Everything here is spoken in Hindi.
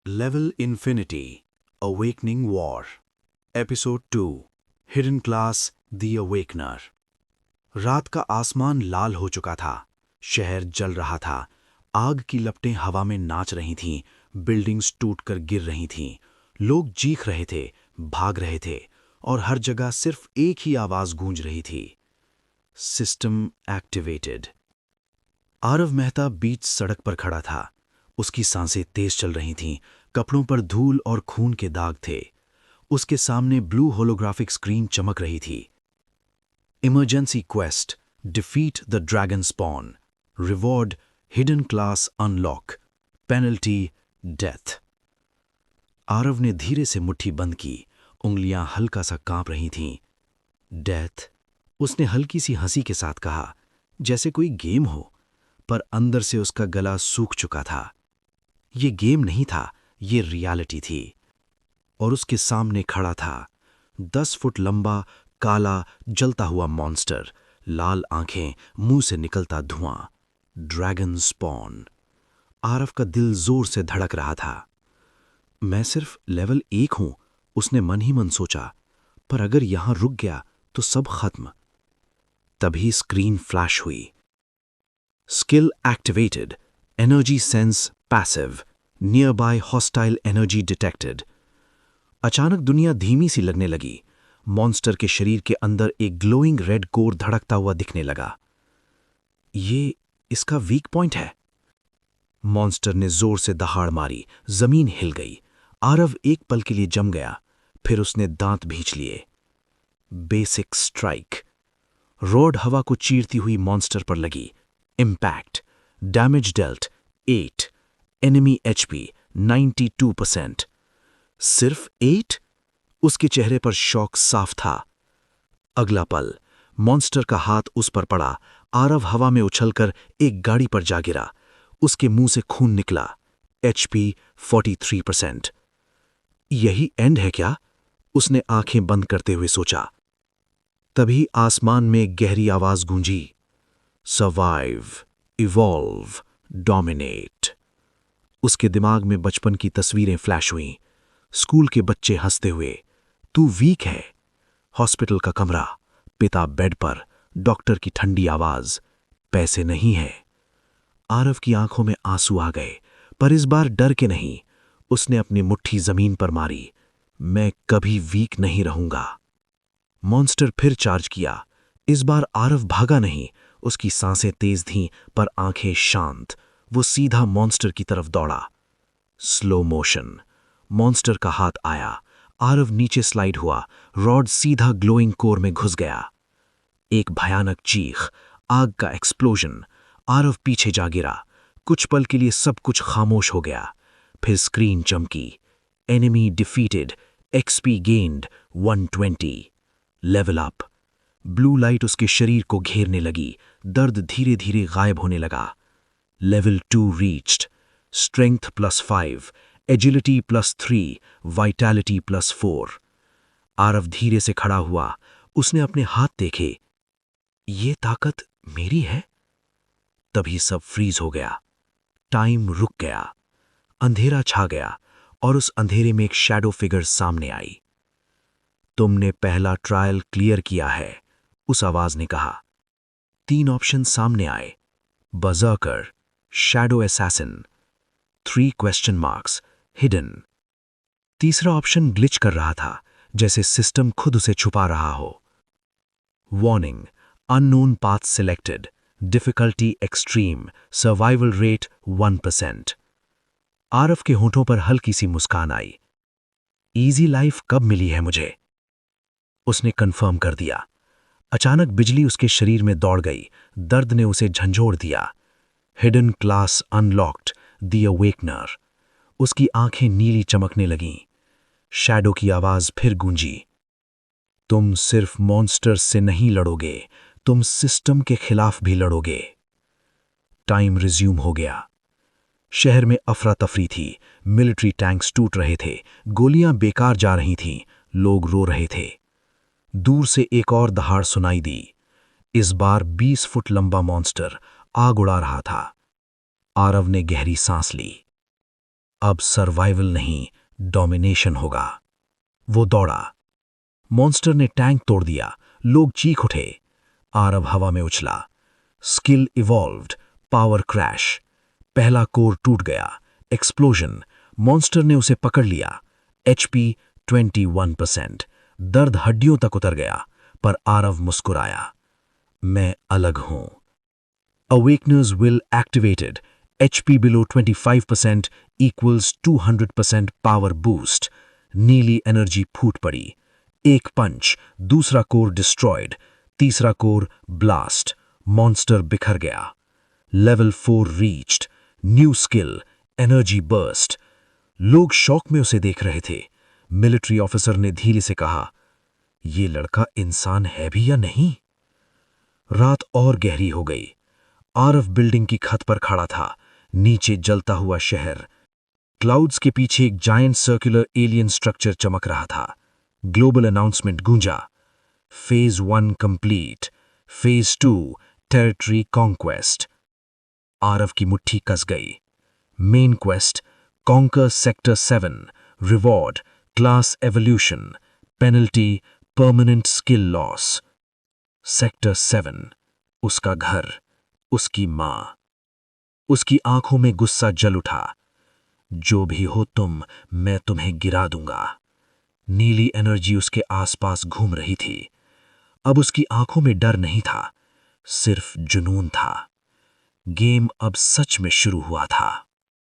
Level Infinity Awakening War episode 2 hidden class the awakener. रात का आसमान लाल हो चुका था। शहर जल रहा था। आग की लपटें हवा में नाच रही थीं। बिल्डिंग्स टूटकर गिर रही थीं। लोग चीख रहे थे, भाग रहे थे और हर जगह सिर्फ एक ही आवाज गूंज रही थी, सिस्टम एक्टिवेटेड। आरव मेहता बीच सड़क पर खड़ा था। उसकी सांसें तेज चल रही थीं। कपड़ों पर धूल और खून के दाग थे। उसके सामने ब्लू होलोग्राफिक स्क्रीन चमक रही थी। Emergency quest, defeat the dragon spawn, reward hidden class unlock, penalty death. Aarav ने धीरे से मुट्ठी बंद की। उंगलियां हल्का सा कांप रही थीं। डेथ, उसने हल्की सी हंसी के साथ कहा, जैसे कोई गेम हो, पर अंदर से उसका गला सूख चुका था। ये गेम नहीं था, ये रियलिटी थी। और उसके सामने खड़ा था 10 फुट लंबा, काला, जलता हुआ मॉन्स्टर, लाल आंखें, मुंह से निकलता धुआं, ड्रैगन स्पॉन। आरव का दिल जोर से धड़क रहा था। मैं सिर्फ लेवल 1 हूं, उसने मन ही मन सोचा, पर अगर यहां रुक गया तो सब खत्म। तभी स्क्रीन फ्लैश हुई। Skill activated, energy sense passive, near by hostile energy detected. अचानक दुनिया धीमी सी लगने लगी। मॉन्स्टर के शरीर के अंदर एक ग्लोइंग रेड कोर धड़कता हुआ दिखने लगा। ये इसका वीक पॉइंट है। मॉन्स्टर ने जोर से दहाड़ मारी। जमीन हिल गई। आरव एक पल के लिए जम गया, फिर उसने दांत भींच लिए। Basic strike. रॉड हवा को चीरती हुई मॉन्स्टर पर लगी। Impact, damage dealt 8, enemy HP 92%। सिर्फ 8? उसके चेहरे पर शॉक साफ था। अगला पल मॉन्स्टर का हाथ उस पर पड़ा। आरव हवा में उछलकर एक गाड़ी पर जा गिरा। उसके मुंह से खून निकला। एचपी 43%। यही एंड है क्या? उसने आंखें बंद करते हुए सोचा। तभी आसमान में गहरी आवाज गूंजी, सर्वाइव, इवॉल्व, डोमिनेट। उसके दिमाग में बचपन की तस्वीरें फ्लैश हुईं। स्कूल के बच्चे हंसते हुए, तू वीक है। हॉस्पिटल का कमरा, पिता बेड पर, डॉक्टर की ठंडी आवाज, पैसे नहीं है। आरव की आंखों में आंसू आ गए, पर इस बार डर के नहीं। उसने अपनी मुट्ठी जमीन पर मारी। मैं कभी वीक नहीं रहूंगा। मॉन्स्टर फिर चार्ज किया। इस बार आरव भागा नहीं। उसकी सांसें तेज थीं, पर आंखें शांत। वो सीधा मॉन्स्टर की तरफ दौड़ा। Slow motion. मॉन्स्टर का हाथ आया। आरव नीचे स्लाइड हुआ। रॉड सीधा ग्लोइंग कोर में घुस गया। एक भयानक चीख, आग का एक्सप्लोजन। आरव पीछे जा गिरा। कुछ पल के लिए सब कुछ खामोश हो गया। फिर स्क्रीन चमकी। Enemy defeated, XP gained 120, level up. Blue light उसके शरीर को घेरने लगी। दर्द धीरे धीरे गायब होने लगा। Level 2 reached, strength +5, agility +3, vitality +4। Aarav धीरे से खड़ा हुआ। उसने अपने हाथ देखे। ये ताकत मेरी है? तभी सब फ्रीज हो गया। टाइम रुक गया। अंधेरा छा गया और उस अंधेरे में एक शैडो फिगर सामने आई। तुमने पहला ट्रायल क्लियर किया है, उस आवाज ने कहा। 3 ऑप्शन सामने आए, berserker, shadow assassin, 3 question marks, hidden. तीसरा ऑप्शन ग्लिच कर रहा था, जैसे सिस्टम खुद उसे छुपा रहा हो। Warning, unknown path selected, difficulty extreme, survival rate 1%। Aarav के होठों पर हल्की सी मुस्कान आई। इजी लाइफ कब मिली है मुझे? उसने कंफर्म कर दिया। अचानक बिजली उसके शरीर में दौड़ गई। दर्द ने उसे झंझोड़ दिया। Hidden class unlocked, the awakener. उसकी आंखें नीली चमकने लगीं। शैडो की आवाज फिर गूंजी, तुम सिर्फ मॉन्स्टर्स से नहीं लड़ोगे, तुम सिस्टम के खिलाफ भी लड़ोगे। टाइम रिज्यूम हो गया। शहर में अफरा तफरी थी। मिलिट्री टैंक्स टूट रहे थे। गोलियां बेकार जा रही थीं। लोग रो रहे थे। दूर से एक और दहाड़ सुनाई दी। इस बार 20 फुट लंबा मॉन्स्टर आग उड़ा रहा था। आरव ने गहरी सांस ली। अब सर्वाइवल नहीं, डोमिनेशन होगा। वो दौड़ा। मॉन्स्टर ने टैंक तोड़ दिया। लोग चीख उठे। आरव हवा में उछला। Skill evolved, power crash. पहला कोर टूट गया। एक्सप्लोजन। मॉन्स्टर ने उसे पकड़ लिया। एचपी 21%। दर्द हड्डियों तक उतर गया, पर आरव मुस्कुराया। मैं अलग हूं। Awakeners will activated. HP below 25% equals 200% power boost. नीली एनर्जी फूट पड़ी। एक पंच, दूसरा कोर डिस्ट्रॉयड, तीसरा कोर ब्लास्ट। मॉन्स्टर बिखर गया। Level 4 reached. New skill, energy burst. लोग शौक में उसे देख रहे थे। मिलिट्री ऑफिसर ने धीरे से कहा, यह लड़का इंसान है भी या नहीं? रात और गहरी हो गई। आरव बिल्डिंग की छत पर खड़ा था। नीचे जलता हुआ शहर। क्लाउड्स के पीछे एक जायंट सर्कुलर एलियन स्ट्रक्चर चमक रहा था। ग्लोबल अनाउंसमेंट गूंजा। Phase 1 complete. Phase 2 territory conquest. Aarav की मुट्ठी कस गई। Main quest conquer sector 7। Reward class evolution. Penalty permanent skill loss. Sector 7, उसका घर, उसकी मां। उसकी आंखों में गुस्सा जल उठा। जो भी हो तुम, मैं तुम्हें गिरा दूंगा। नीली एनर्जी उसके आसपास घूम रही थी। अब उसकी आंखों में डर नहीं था, सिर्फ जुनून था। गेम अब सच में शुरू हुआ था।